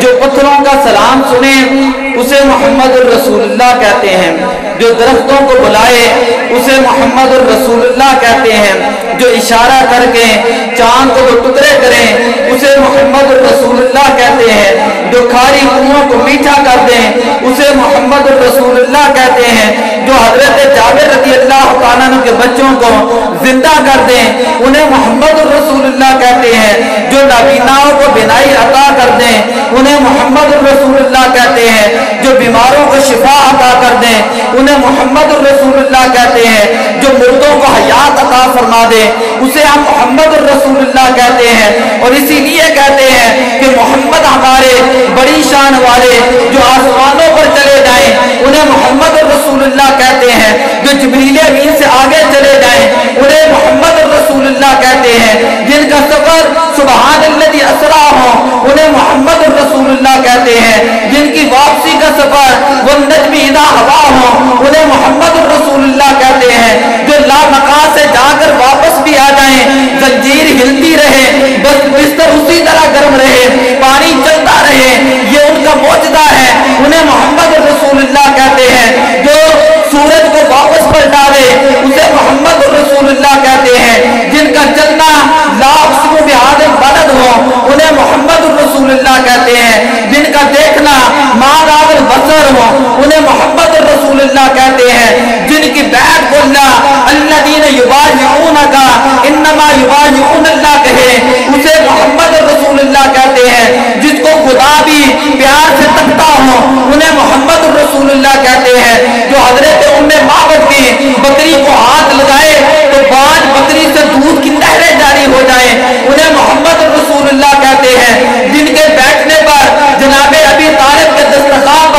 جو پتھروں کا سلام سنے اسے محمد الرسول اللہ کہتے ہیں، جو درختوں کو بلائے اسے محمد الرسول اللہ کہتے ہیں، جو اشارہ کر کے چاند کو ٹکڑے کریں اسے محمد الرسول اللہ کہتے ہیں، جو کھاری کنویں کو میٹھا کر دیں اسے محمد الرسول اللہ کہتے ہیں، جو حضرت جابر رضی اللہ تعالیٰ عنہ کے بچوں کو زندہ کر دیں انہیں محمد الرسول اللہ کہتے ہیں، جو نابیناؤں کو بینائی عطا کر دیں انہیں محمد الرسول اللہ کہتے ہیں، جو بیماروں کو شفا عطا کر دیں انہیں محمد الرسول اللہ کہتے ہیں، جو مردوں کو حیات عطا فرما دیں اسے ہم محمد الرسول اللہ کہتے ہیں۔ اور اسی لیے کہتے ہیں کہ محمد ہمارے بڑی شان والے جو آسمانوں پر چلے جائیں انہیں محمد الرسول اللہ کہتے ہیں، جو جبریل امین سے آگے چلے جائیں انہیں محمد الرسول اللہ کہتے ہیں، جن کا سفر سبحان الذی اسریٰ ہو انہیں محمد الرسول اللہ کہتے ہیں، جن کی واپسی کا سفر والنجم اذا ہوا ہو انہیں محمد الرسول اللہ کہتے ہیں، جو لامکان سے جا کر واپس بھی آ جائیں زنجیر ہلتی رہے بس بستر اسی طرح گرم رہے پانی چلتا رہے یہ ان کا معجزہ ہے انہیں محمد الرسول اللہ کہتے ہیں، جو سورج کو واپس پلٹا دے اسے محمد الرسول اللہ کہتے ہیں، جن کا چلنا لا اقسم بہذا البلد ہو انہیں محمد الرسول اللہ کہتے ہیں، جن کا دیکھنا ما راء البصر ہو انہیں محمد الرسول اللہ کہتے ہیں، جن کی بیعت کو اللہ الذین یبایعونک انما یبایعون اللہ کہے اسے محمد الرسول اللہ کہتے ہیں، جس کو خدا بھی پیار سے تکتا ہو انہیں محمد الرسول اللہ کہتے ہیں، جو حضرت ام معبد کی بکری کو ہاتھ لگائے تو 5 بکری سے دودھ کی نہریں جاری ہو جائیں انہیں محمد الرسول اللہ کہتے ہیں، جن کے بیٹھنے پر جناب ابی طالب کے دسترخوان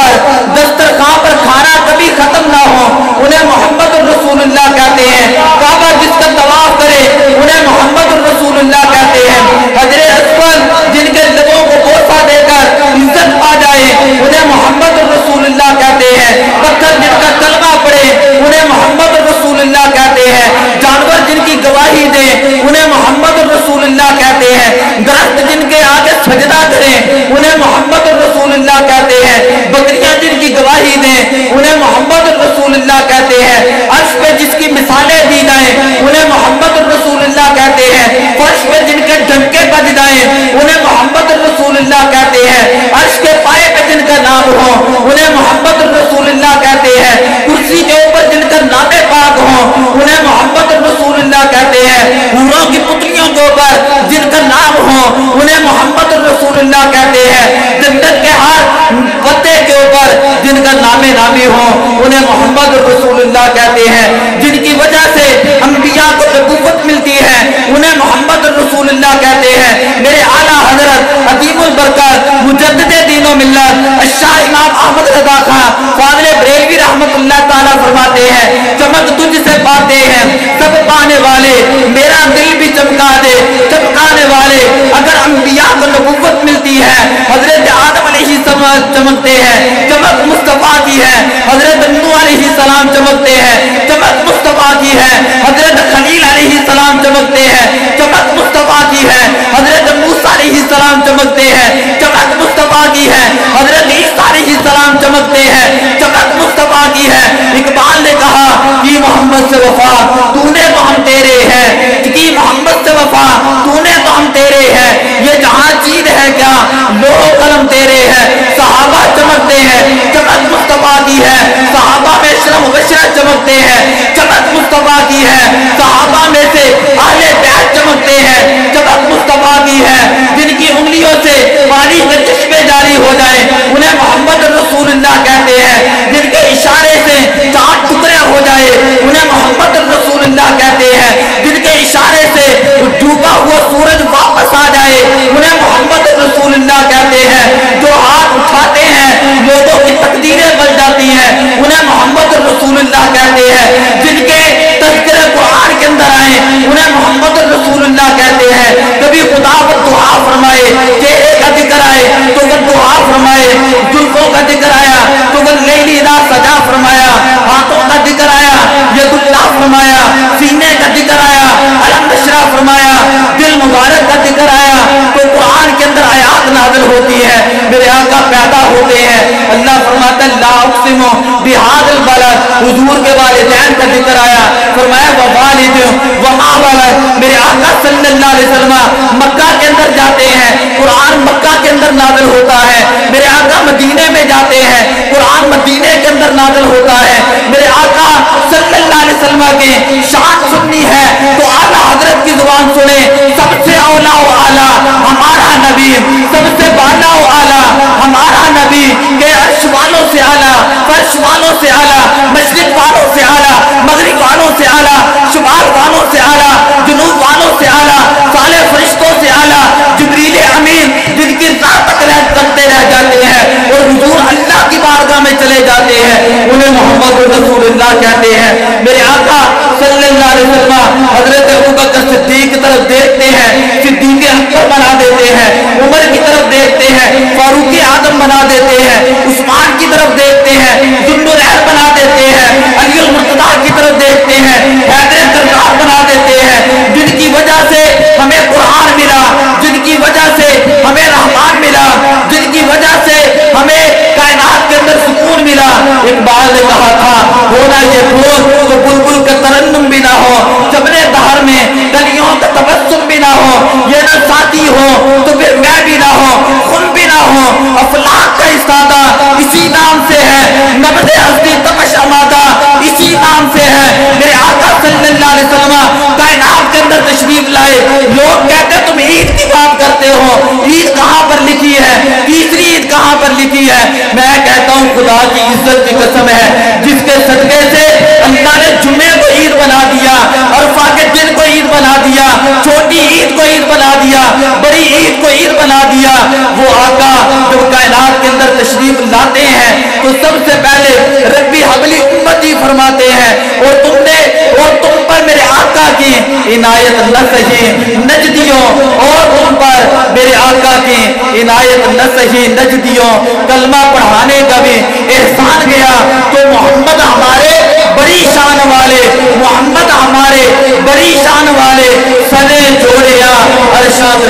پر کھانا کبھی ختم نہ ہو انہیں محمد الرسول اللہ کہتے ہیں، کعبہ جس کا طواف کرے انہیں محمد الرسول اللہ کہتے ہیں، حجر اسود جن کے لبوں کو بوسہ دے کر عزت پا جائے انہیں محمد الرسول اللہ کہتے ہیں، پتھر جن کا کلمہ پڑھے انہیں محمد الرسول اللہ کہتے ہیں، جانور جن کی گواہی دیں انہیں محمد الرسول اللہ کہتے ہیں، درخت جن کے آگے سجدہ کریں انہیں محمد الرسول اللہ کہتے ہیں، بکریاں جن کی گواہی دیں انہیں محمد الرسول اللہ کہتے ہیں، عرش پہ جس کی مثالیں دی جائیں انہیں محمد الرسول اللہ کہتے ہیں، فرش پہ جن کے ڈنکے بج جائیں انہیں محمد الرسول اللہ کہتے ہیں، عرش کے پائے پہ جن کا نام ہو انہیں محمد الرسول اللہ کہتے ہیں، کرسی کے اوپر جن کا نام پاک ہو انہیں محمد الرسول اللہ کہتے ہیں، حوروں کی پتلیوں کے اوپر جن کا نام ہو انہیں محمد الرسول اللہ کہتے ہیں، جنت کے ہر پتے کے اوپر جن کا نامی ہو انہیں محمد الرسول اللہ کہتے ہیں، جن کی وجہ سے انبیاء کو نبوت ملتی ہے انہیں محمد الرسول اللہ کہتے ہیں۔ میرے اعلیٰ حضرت عظیم البرکت مجدد دین و ملت الشاہ امام احمد رضا خان فاضل بریلوی رحمت اللہ تعالیٰ فرماتے ہیں، چمک تجھ سے پاتے ہیں سب پانے والے میرا دل بھی چمکا دے چمکانے والے، اگر انبیاء کو نبوت ملتی ہے حضرت آدم علیہ السلام چمکتے ہیں، چمک مصطفیٰ کی ہے، حضرت نوح علیہ السلام چمکتے ہیں، چمک مصطفیٰ کی ہے، حضرت خلیل علیہ السلام چمکتے ہیں، چمک مصطفیٰ کی ہے، حضرت موسیٰ علیہ السلام چمکتے ہیں، چمک مصطفیٰ کی ہے، حضرت عیسیٰ علیہ السلام چمکتے ہیں، چمک مصطفیٰ کی ہے۔ اقبال نے کہا کہ محمد سے وفا تو نے تو ہم تیرے ہیں، کہ محمد سے وفا تو نے تو ہم تیرے ہیں، یہ جہاں چیز ہے کیا لوح و قلم تیرے ہیں، صحابہ چمکتے ہیں، چمک مصطفیٰ کی ہے، صحابہ میں شرم و بشرت چمکتے ہیں، چمک مصطفیٰ کی ہے، صحابہ میں سے اہل بیعت چمکتے ہیں، چمک مصطفیٰ کی ہے، جن کی انگلیوں سے پانی کے چشمے جاری ہو جائیں انہیں محمد الرسول اللہ کہتے ہیں، جن کے اشارے سے چاند ٹکڑے ہو جائے انہیں محمد الرسول اللہ کہتے ہیں، جن کے اشارے سے ڈوبا ہوا سورج واپس آ جائے انہیں محمد الرسول اللہ کہتے ہیں، جو ہاتھ اٹھاتے ہیں لوگوں کی تقدیریں بن جاتی ہیں انہیں محمد الرسول اللہ کہتے ہیں، جن کے تذکرے قرآن کے اندر آئے انہیں محمد الرسول اللہ کہتے ہیں، کبھی خدا وہ دعا فرمائے چہرے کا ذکر آئے تو وہ دعا فرمائے، زلفوں کا ذکر آیا تو وہ لیلی اذا سجا فرمایا، ہاتھوں کا ذکر آیا ید اللہ فرمایا، سینے کا ذکر آیا الم نشرح فرمایا، دل مبارک کا ذکر آیا تو قرآن کے اندر آیات نازل ہوتی ہے۔ میرے پیدا ہوتے ہیں. اللہ فرماتا ہے لا اقسم بہذا البلد, حضور کے والدین کا ذکر آیا, فرمایا ووالد وما ولد. میرے آقا صلی اللہ علیہ وسلم مکہ کے اندر جاتے ہیں, قرآن مکہ کے اندر نازل ہوتا ہے. میرے آقا مدینے میں جاتے ہیں, قرآن مدینے کے اندر نازل ہوتا ہے. میرے آقا صلی اللہ علیہ وسلم کی شان سننی ہے تو اعلیٰ حضرت کی زبان سنیں. سب سے اولا و اعلیٰ ہمارا نبی, سب سے بالا و اعلیٰ ہمارا نبی, کہ عرش والوں سے اعلیٰ, فرش والوں سے اعلیٰ, مشرق والوں سے اعلیٰ, مغرب والوں سے اعلیٰ, شمال والوں سے اعلیٰ, جنوب والوں سے اعلیٰ, صالح فرشتوں سے اعلیٰ, جبریل امین جن کی ذات تک کرتے رہ جاتے ہیں اور حضور اللہ کی بارگاہ میں چلے جاتے ہیں, انہیں محمد رسول اللہ کہتے ہیں. میرے آقا صلی اللہ علیہ وسلم حضرت ابوبکر صدیق کی طرف دیکھتے ہیں, صدیق اکبر بنا دیتے ہیں, عمر کی طرف دیکھتے ہیں, فاروق اعظم بنا دیتے ہیں, عثمان کی طرف دیکھتے ہیں, ذوالنورین بنا دیتے ہیں, علی المرتضیٰ کی طرف دیکھتے ہیں, حیدر کرار بنا دیتے ہیں, جن کی وجہ سے ہمیں قرآن ملا, جن کی وجہ سے ہمیں رحمان ملا, جن کی وجہ سے ہمیں کائنات کے اندر سکون ملا. اقبال نے کہا تھا ہونا یہ پھول تو بلبل کا ترنم بھی نہ ہو, جبنے دہر میں کلیوں کا تبسم بھی نہ ہو, یہ نہ ساتھی ہو تو پھر میں بھی نہ ہو, خون بھی نہ ہو. افلاک کا استادہ اسی نام سے ہے, نبض ہستی تمش آمادہ اسی نام سے ہے. میرے آقا صلی اللہ علیہ وسلم کائنات کے اندر تشریف لائے. لوگ کہتے تم عید کی بات کرتے ہو, عید کہاں پر لکھی ہے, تیسری عید کہاں پر لکھی ہے. میں کہتا ہوں خدا کی عزت کی قسم ہے جس کے صدقے سے اللہ نے جمعے کو عید بنا دیا, عرفہ کے دن کو عید بنا دیا, چھوٹی عید کو عید بنا دیا, بڑی عید کو عید بنا دیا. وہ آقا جب کائنات کے اندر تشریف لاتے ہیں تو سب سے پہلے ربی حبلی امتی فرماتے ہیں, اور تم پر میرے آقا کی عنایت نہ سہی نجدیوں, اور تم پر میرے آقا کی عنایت نہ سہی نجدیوں. کلمہ پڑھانے کا بھی احسان گیا تو محمد ہمارے بڑی شان والے, محمد ہمارے بڑی شان والے, سنے جوڑیا ارشاد